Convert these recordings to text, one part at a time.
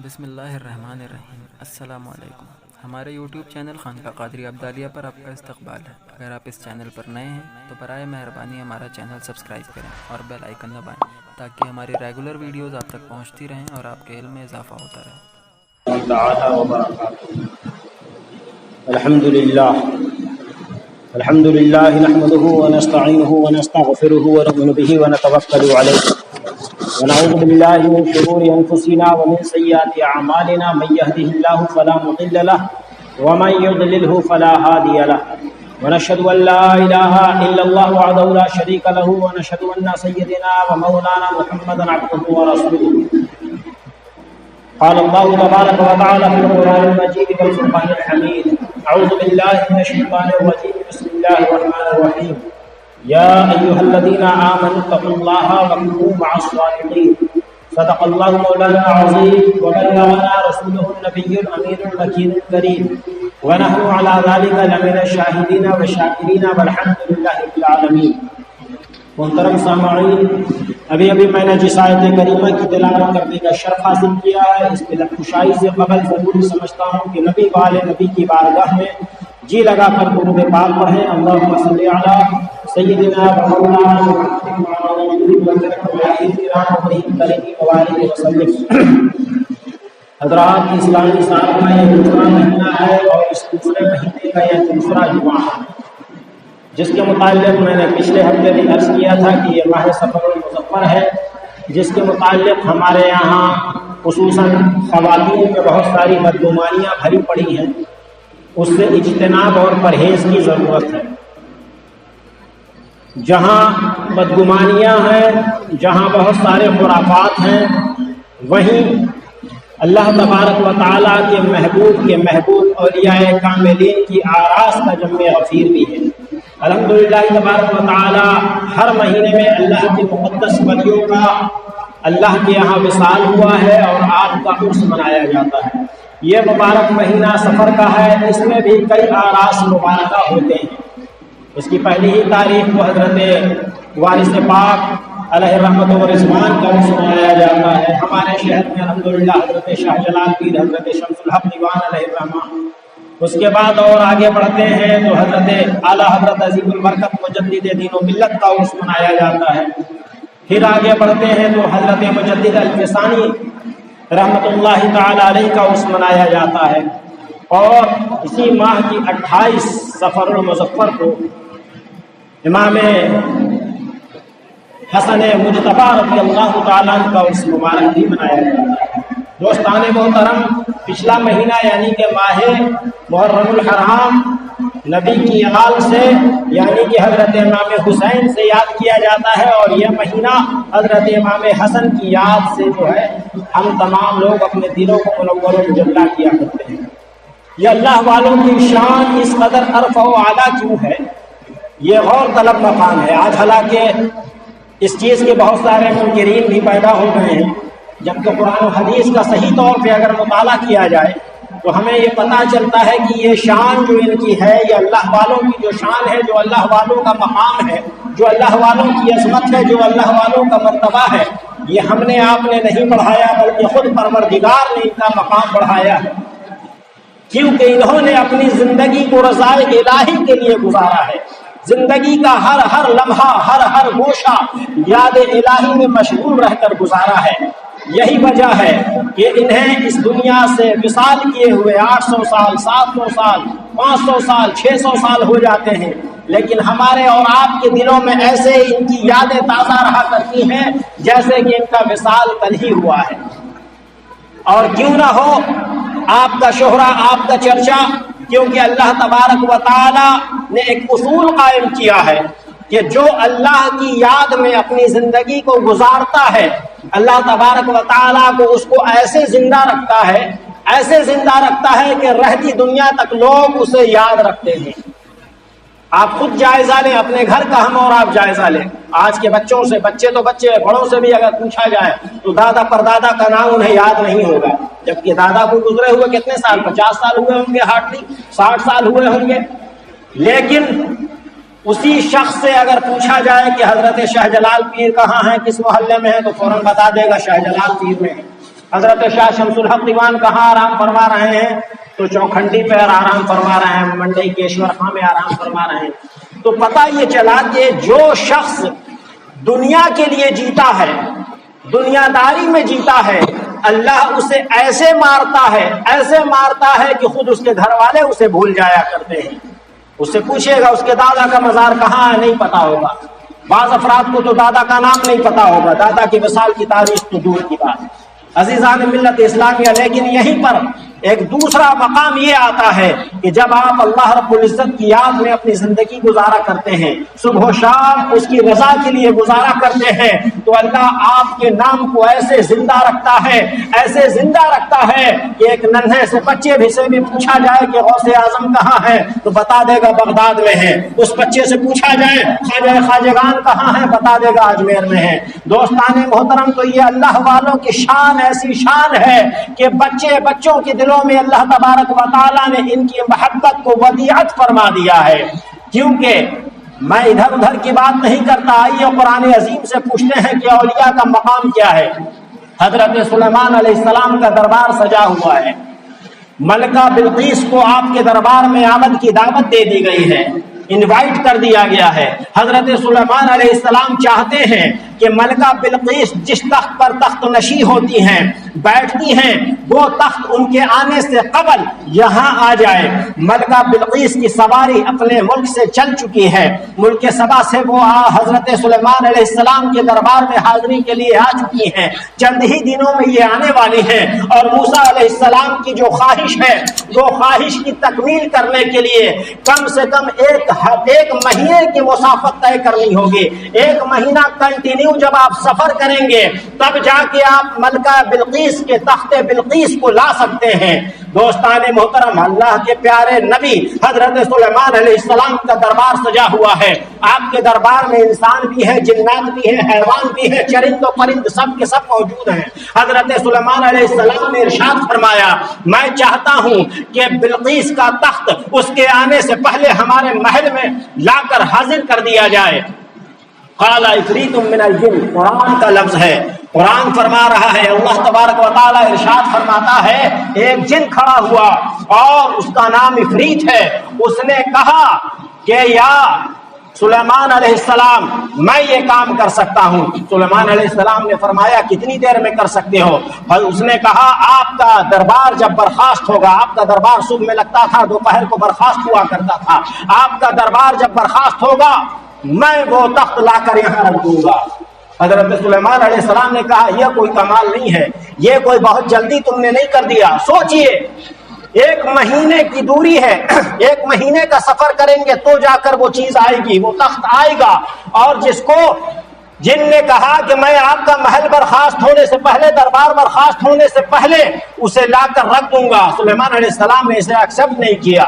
بسم اللہ الرحمن الرحیم۔ السلام علیکم۔ ہمارے یوٹیوب چینل خانقاہ قادریہ عبدالیہ پر آپ کا استقبال ہے۔ اگر آپ اس چینل پر نئے ہیں تو برائے مہربانی ہمارا چینل سبسکرائب کریں اور بیل آئیکن دبائیں تاکہ ہماری ریگولر ویڈیوز آپ تک پہنچتی رہیں اور آپ کے علم میں اضافہ ہوتا رہے۔ الحمد للہ نحمده ونستعینه ونستغفره ونؤمن به ونتوکل علیہ ونعوذ باللہ من شرور انفسنا ومن سیئات اعمالنا من يهده الله فلا مضل له ومن يضلله فلا هادي له ونشهد ان لا اله الا الله وحده لا شريك له ونشهد ان سيدنا ومولانا محمدا عبده ورسوله قال الله تبارك وتعالى في القرآن المجيد والفرقان الحميد أعوذ بالله من الشيطان الرجيم بسم الله الرحمن الرحيم يا أيها الذين آمنوا اتقوا الله وكونوا مع الصادقين صدق الله مولانا العظيم وبلغنا رسوله النبي الأمين المكين الكريم ونحن على ذلك لمن الشاهدين والشاكرين والحمد لله رب العالمين۔ محترم سامعین، ابھی میں نے جس آیت کریمہ کی تلاوت کرنے کا شرف حاصل کیا ہے، اس کی خوشائی سے قبل ضروری سمجھتا ہوں کہ نبی والے نبی کی بارگاہ میں جی لگا کر درود پاک پڑھیں۔ اللہم صلی علی سیدنا مولانا وسلم۔ حضرات، اسلامی سال کا یہ دوسرا مہینہ ہے اور اس دوسرے مہینے کا یہ دوسرا جمعہ ہے، جس کے متعلق میں نے پچھلے ہفتے بھی عرض کیا تھا کہ یہ ماہ سفر المظفر ہے، جس کے متعلق ہمارے یہاں خصوصاً خواتین میں بہت ساری بدگمانیاں بھری پڑی ہیں، اس سے اجتناب اور پرہیز کی ضرورت ہے۔ جہاں بدگمانیاں ہیں، جہاں بہت سارے خرافات ہیں، وہیں اللہ تبارک و تعالیٰ کے محبوب اولیاء کاملین کی آراز کا جم غفیر بھی ہے۔ الحمدللہ تبارک و تعالیٰ ہر مہینے میں اللہ کے مقدس ولیوں کا اللہ کے یہاں وصال ہوا ہے اور آپ کا عرس منایا جاتا ہے۔ یہ مبارک مہینہ سفر کا ہے، اس میں بھی کئی آراز مبارکہ ہوتے ہیں۔ اس کی پہلی ہی تاریخ کو حضرت وارث پاک علیہ رحمت و رضوان کا عرس منایا جاتا ہے۔ ہمارے شہر میں الحمدللہ حضرت شاہ جلال پیر حضرت شمس الحق دیوان علیہ الرحمہ۔ اس کے بعد اور آگے بڑھتے ہیں تو حضرت اعلیٰ حضرت عظیم البرکت مجدد دین و ملت کا عرس منایا جاتا ہے۔ پھر آگے بڑھتے ہیں تو حضرت مجدد الفسانی رحمت اللہ تعالی علیہ کا عرس منایا جاتا ہے۔ اور اسی ماہ کی 28 سفر المظفر کو امام حسن مجتبی رضی اللہ تعالیٰ عنہ کا عرس مبارک بھی منایا جاتا ہے۔ دوستان محترم، پچھلا مہینہ یعنی کہ ماہ محرم الحرام نبی کی آل سے یعنی کہ حضرت امام حسین سے یاد کیا جاتا ہے، اور یہ مہینہ حضرت امام حسن کی یاد سے جو ہے ہم تمام لوگ اپنے دلوں کو منور و مجلا کیا کرتے ہیں۔ یہ اللہ والوں کی شان اس قدر عرف و اعلیٰ کیوں ہے؟ یہ غور طلب مقام ہے۔ آج حالانکہ اس چیز کے بہت سارے منکرین بھی پیدا ہو گئے ہیں، جبکہ قرآن و حدیث کا صحیح طور پہ اگر مطالعہ کیا جائے تو ہمیں یہ پتہ چلتا ہے کہ یہ شان جو ان کی ہے، یہ اللہ والوں کی جو شان ہے، جو اللہ والوں کا مقام ہے، جو اللہ والوں کی عظمت ہے، جو اللہ والوں کا مرتبہ ہے، یہ ہم نے آپ نے نہیں بڑھایا بلکہ خود پروردگار نے ان کا مقام بڑھایا ہے، کیونکہ انہوں نے اپنی زندگی کو رضائے الہی کے لیے گزارا ہے۔ زندگی کا ہر لمحہ، ہر گوشہ یاد الہی میں مشغول رہ کر گزارا ہے۔ یہی وجہ ہے کہ انہیں اس دنیا سے وصال کیے ہوئے 800 سال، 700 سال، 500 سال، 600 سال ہو جاتے ہیں، لیکن ہمارے اور آپ کے دلوں میں ایسے ان کی یادیں تازہ رہا کرتی ہیں جیسے کہ ان کا وصال کل ہی ہوا ہے۔ اور کیوں نہ ہو آپ کا شہرہ، آپ کا چرچا، کیونکہ اللہ تبارک و تعالی نے ایک اصول قائم کیا ہے کہ جو اللہ کی یاد میں اپنی زندگی کو گزارتا ہے، اللہ تبارک و تعالیٰ کو اس کو ایسے زندہ رکھتا ہے کہ رہتی دنیا تک لوگ اسے یاد رکھتے ہیں۔ آپ خود جائزہ لیں، اپنے گھر کا ہم اور آپ جائزہ لیں۔ آج کے بچوں سے، بچے تو بچے، بڑوں سے بھی اگر پوچھا جائے تو دادا پردادا کا نام انہیں یاد نہیں ہوگا، جبکہ دادا کو گزرے ہوئے کتنے سال، 50 سال ہوئے ہوں گے، ہارڈلی 60 سال ہوئے ہوں گے۔ لیکن اسی شخص سے اگر پوچھا جائے کہ حضرت شاہ جلال پیر کہاں ہیں، کس محلے میں ہیں، تو فوراً بتا دے گا شاہ جلال پیر میں ہے۔ حضرت شاہ شمسل حق دیوان کہاں آرام فرما رہے ہیں؟ تو چوکھنڈی پہ آرام فرما رہے ہیں، منڈی کیشور خاں میں آرام فرما رہے ہیں۔ تو پتہ یہ چلا کہ جو شخص دنیا کے لیے جیتا ہے، دنیا داری میں جیتا ہے، اللہ اسے ایسے مارتا ہے کہ خود اس کے گھر والے اسے بھول جایا کرتے ہیں۔ اس سے پوچھے گا اس کے دادا کا مزار کہاں ہے، نہیں پتا ہوگا۔ بعض افراد کو تو دادا کا نام نہیں پتا ہوگا، دادا کی وصال کی تاریخ تو دور کی بات ہے۔ عزیزان ملت اسلامیہ، لیکن یہیں پر ایک دوسرا مقام یہ آتا ہے کہ جب آپ اللہ رب العزت کی یاد میں اپنی زندگی گزارا کرتے ہیں، صبح و شام اس کی رضا کے لیے گزارا کرتے ہیں، تو اللہ آپ کے نام کو ایسے زندہ رکھتا ہے کہ ایک ننھے سے بچے بھی سے بھی پوچھا جائے کہ غوث اعظم کہاں ہے تو بتا دے گا بغداد میں ہے۔ اس بچے سے پوچھا جائے خواجہ خواجگان کہاں ہے، بتا دے گا اجمیر میں ہے۔ دوستان محترم، تو یہ اللہ والوں کی شان ایسی شان ہے کہ بچوں کے دلوں میں اللہ تبارک و تعالیٰ نے ان کی محبت کو ودیعت فرما دیا ہے۔ کیونکہ میں ادھر ادھر کی بات نہیں کرتا، آئیے قرآن عظیم سے پوچھتے ہیں کہ اولیاء کا مقام کیا ہے۔ حضرت سلیمان علیہ السلام کا دربار سجا ہوا ہے، ملکہ بلقیس کو آپ کے دربار میں آمد کی دعوت دے دی گئی ہے، انوائٹ کر دیا گیا ہے۔ حضرت سلیمان علیہ السلام چاہتے ہیں کہ ملکہ بلقیس جس تخت پر تخت نشی ہوتی ہیں، بیٹھتی ہیں، وہ تخت ان کے آنے سے قبل یہاں آ جائے۔ ملکہ بلقیس کی سواری اپنے ملک سے چل چکی ہے، ملک سبا سے وہ حضرت سلیمان علیہ السلام کے دربار میں حاضری کے لیے آ چکی ہیں، چند ہی دنوں میں یہ آنے والی ہیں، اور موسیٰ علیہ السلام کی جو خواہش ہے وہ خواہش کی تکمیل کرنے کے لیے کم سے کم ایک مہینے کی مسافت طے کرنی ہوگی۔ ایک مہینہ کنٹینیو جب آپ سفر کریں گے تب جا کے آپ ملکہ بلقیس کے تخت بلقیس کو لا سکتے ہیں۔ دوستان محترم، اللہ کے پیارے نبی حضرت سلیمان علیہ السلام کا دربار سجا ہوا ہے۔ آپ کے دربار میں انسان بھی ہے، جنات بھی ہیں، حیوان بھی ہے، چرند و پرند سب کے سب موجود ہیں۔ حضرت سلیمان علیہ السلام نے ارشاد فرمایا، میں چاہتا ہوں کہ بلقیس کا تخت اس کے آنے سے پہلے ہمارے محل میں لا کر حاضر کر دیا جائے۔ قال عفریت من الجن، قرآن کا لفظ ہے، قرآن فرما رہا ہے، اللہ تبارک و تعالی ارشاد فرماتا ہے، ایک جن کھڑا ہوا اور اس کا نام عفریت ہے، اس نے کہا کہ یا سلیمان علیہ السلام میں یہ کام کر سکتا ہوں۔ سلیمان علیہ السلام نے فرمایا کتنی دیر میں کر سکتے ہو؟ اور اس نے کہا آپ کا دربار جب برخاست ہوگا، آپ کا دربار صبح میں لگتا تھا، دوپہر کو برخاست ہوا کرتا تھا، آپ کا دربار جب برخاست ہوگا میں وہ تخت لا کر یہاں رکھ دوں گا۔ حضرت سلیمان علیہ السلام نے کہا یہ کوئی کمال نہیں ہے، یہ کوئی بہت جلدی تم نے نہیں کر دیا، سوچئے ایک مہینے کی دوری ہے، ایک مہینے کا سفر کریں گے تو جا کر وہ چیز آئے گی، وہ تخت آئے گا۔ اور جس کو جن نے کہا کہ میں آپ کا محل برخاست ہونے سے پہلے، دربار برخاست ہونے سے پہلے اسے لا کر رکھ دوں گا، سلیمان علیہ السلام نے اسے ایکسپٹ نہیں کیا۔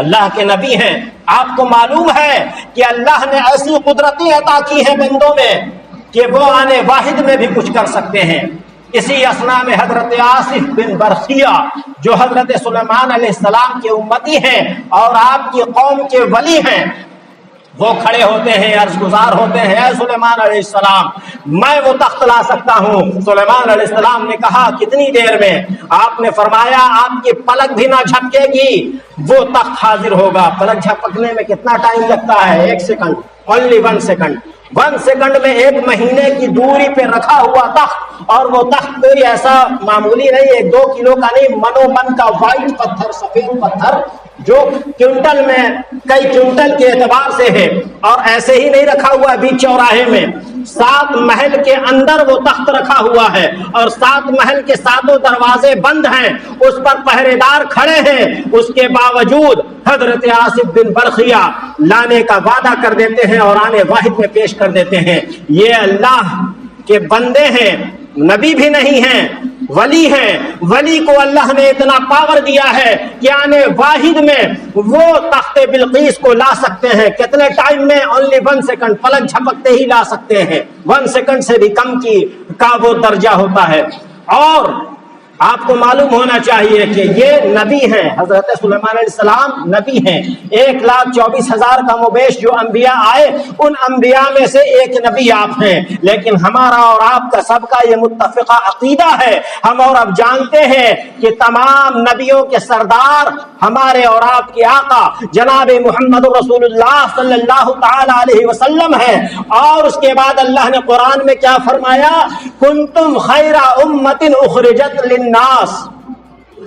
اللہ کے نبی ہیں، آپ کو معلوم ہے کہ اللہ نے ایسی قدرتیں عطا کی ہیں بندوں میں کہ وہ آنے واحد میں بھی کچھ کر سکتے ہیں۔ اسی اسنا میں حضرت آصف بن برخیہ جو حضرت سلیمان علیہ السلام کے امتی ہیں اور آپ کی قوم کے ولی ہیں، وہ کھڑے ہوتے ہیں، عرض گزار ہوتے ہیں، اے سلیمان علیہ السلام میں وہ تخت لا سکتا ہوں۔ سلیمان علیہ السلام نے کہا کتنی دیر میں؟ آپ نے فرمایا آپ کی پلک بھی نہ جھپکے گی وہ تخت حاضر ہوگا۔ پلک جھپکنے میں کتنا ٹائم لگتا ہے؟ 1 سیکنڈ، اونلی 1 سیکنڈ۔ 1 سیکنڈ میں 1 مہینے کی دوری پہ رکھا ہوا تخت، اور وہ تخت کوئی ایسا معمولی نہیں، 1-2 کلو کا نہیں، منو من کا وائٹ پتھر، سفید پتھر جو کنٹل میں کئی کنٹل کے اعتبار سے ہے، اور ایسے ہی نہیں رکھا ہوا ہے بیچ چوراہے میں، 7 محل کے اندر وہ تخت رکھا ہوا ہے، اور 7 محل کے 7 دروازے بند ہیں، اس پر پہرے دار کھڑے ہیں، اس کے باوجود حضرت آصف بن برخیہ لانے کا وعدہ کر دیتے ہیں اور آنے واحد میں پیش کر دیتے ہیں۔ یہ اللہ کے بندے ہیں، نبی بھی نہیں ہیں، ولی ہیں۔ ولی کو اللہ نے اتنا پاور دیا ہے کہ آنے واحد میں وہ تخت بلقیس کو لا سکتے ہیں۔ کتنے ٹائم میں؟ اونلی 1 سیکنڈ، پلک جھپکتے ہی لا سکتے ہیں۔ 1 سیکنڈ سے بھی کم کا وہ درجہ ہوتا ہے۔ اور آپ کو معلوم ہونا چاہیے کہ یہ نبی ہیں، حضرت سلیمان علیہ السلام نبی ہیں۔ 1,24,000 کم و بیش جو انبیاء آئے ان انبیاء میں سے ایک نبی آپ ہیں، لیکن ہمارا اور آپ کا سب کا یہ متفقہ عقیدہ ہے، ہم اور اب جانتے ہیں کہ تمام نبیوں کے سردار ہمارے اور آپ کے آقا جناب محمد رسول اللہ صلی اللہ تعالی علیہ وسلم ہیں۔ اور اس کے بعد اللہ نے قرآن میں کیا فرمایا؟ کنتم خیر امت اخرجت للناس،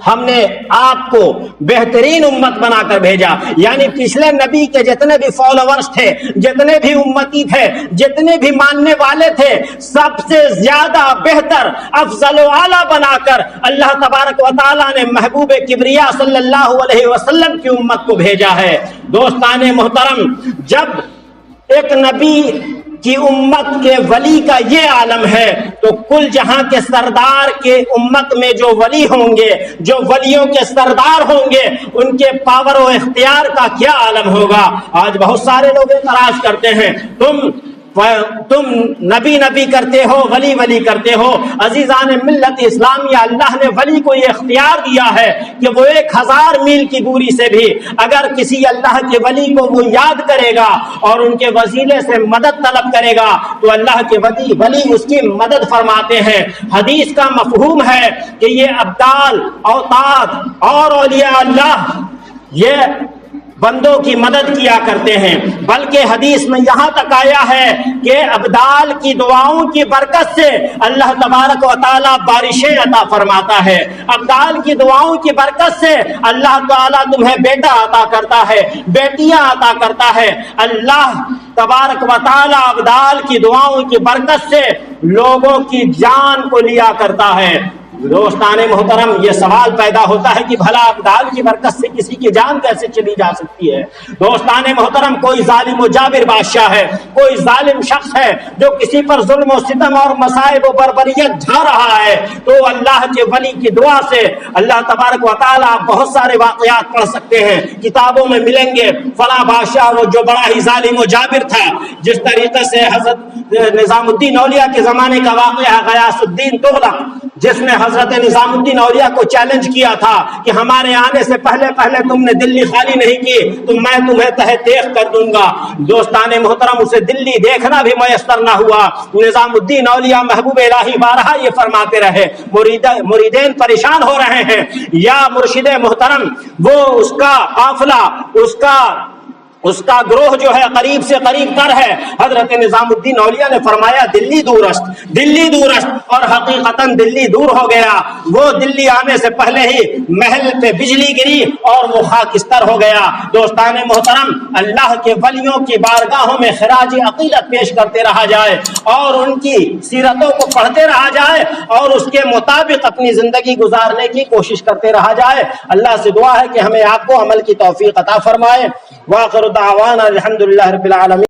ہم نے آپ کو بہترین امت بنا کر بھیجا، یعنی پچھلے نبی کے جتنے بھی فالوورز تھے، جتنے بھی امتی تھے، جتنے بھی ماننے والے تھے، سب سے زیادہ بہتر افضل و اعلیٰ بنا کر اللہ تبارک و تعالیٰ نے محبوب کبریا صلی اللہ علیہ وسلم کی امت کو بھیجا ہے۔ دوستان محترم، جب ایک نبی کی امت کے ولی کا یہ عالم ہے تو کل جہاں کے سردار کے امت میں جو ولی ہوں گے، جو ولیوں کے سردار ہوں گے، ان کے پاور و اختیار کا کیا عالم ہوگا۔ آج بہت سارے لوگ اعتراض کرتے ہیں، تم نبی نبی کرتے ہو، ولی ولی کرتے ہو۔ عزیزان ملت اسلامیہ، اللہ نے ولی کو یہ اختیار دیا ہے کہ وہ 1000 میل کی دوری سے بھی اگر کسی اللہ کے ولی کو وہ یاد کرے گا اور ان کے وسیلے سے مدد طلب کرے گا تو اللہ کے ولی اس کی مدد فرماتے ہیں۔ حدیث کا مفہوم ہے کہ یہ ابدال، اوتاد اور اولیاء اللہ یہ بندوں کی مدد کیا کرتے ہیں، بلکہ حدیث میں یہاں تک آیا ہے کہ ابدال کی دعاؤں کی برکت سے اللہ تبارک و تعالیٰ بارشیں عطا فرماتا ہے، ابدال کی دعاؤں کی برکت سے اللہ تعالیٰ تمہیں بیٹا عطا کرتا ہے، بیٹیاں عطا کرتا ہے۔ اللہ تبارک و تعالیٰ ابدال کی دعاؤں کی برکت سے لوگوں کی جان کو لیا کرتا ہے۔ دوستان محترم، یہ سوال پیدا ہوتا ہے کہ بھلا ابدال کی برکت سے کسی کی جان کیسے چلی جا سکتی ہے؟ دوستان محترم، کوئی ظالم و جابر بادشاہ ہے، کوئی ظالم شخص ہے جو کسی پر ظلم و ستم اور مصائب و بربریت ڈھا رہا ہے تو اللہ کے ولی کی دعا سے اللہ تبارک و تعالیٰ بہت سارے واقعات پڑھ سکتے ہیں، کتابوں میں ملیں گے۔ فلاں بادشاہ وہ جو بڑا ہی ظالم و جابر تھا، جس طریقے سے حضرت نظام الدین اولیاء کے زمانے کا واقعہ غیاث الدین تغلق، جس نے حضرت نظام الدین اولیاء کو چیلنج کیا تھا کہ ہمارے آنے سے پہلے تم نے دلی خالی نہیں کی تو میں تمہیں تہہ تیغ کر دوں گا۔ دوستان محترم، اسے دلی دیکھنا بھی میسر نہ ہوا۔ نظام الدین اولیاء محبوب الہی بارہا یہ فرماتے رہے، مریدین پریشان ہو رہے ہیں، یا مرشد محترم وہ اس کا قافلہ، اس کا گروہ جو ہے قریب سے قریب تر ہے۔ حضرت نظام الدین اولیاء نے فرمایا دلی دورست، اور حقیقتاً دلی دور ہو گیا۔ وہ دلی آنے سے پہلے ہی محل پہ بجلی گری اور وہ خاکستر ہو گیا۔ دوستان محترم، اللہ کے ولیوں کی بارگاہوں میں خراج عقیدت پیش کرتے رہا جائے اور ان کی سیرتوں کو پڑھتے رہا جائے اور اس کے مطابق اپنی زندگی گزارنے کی کوشش کرتے رہا جائے۔ اللہ سے دعا ہے کہ ہمیں آپ کو عمل کی توفیق عطا فرمائے۔ وآخر دعوانا الحمدللہ رب العالمین۔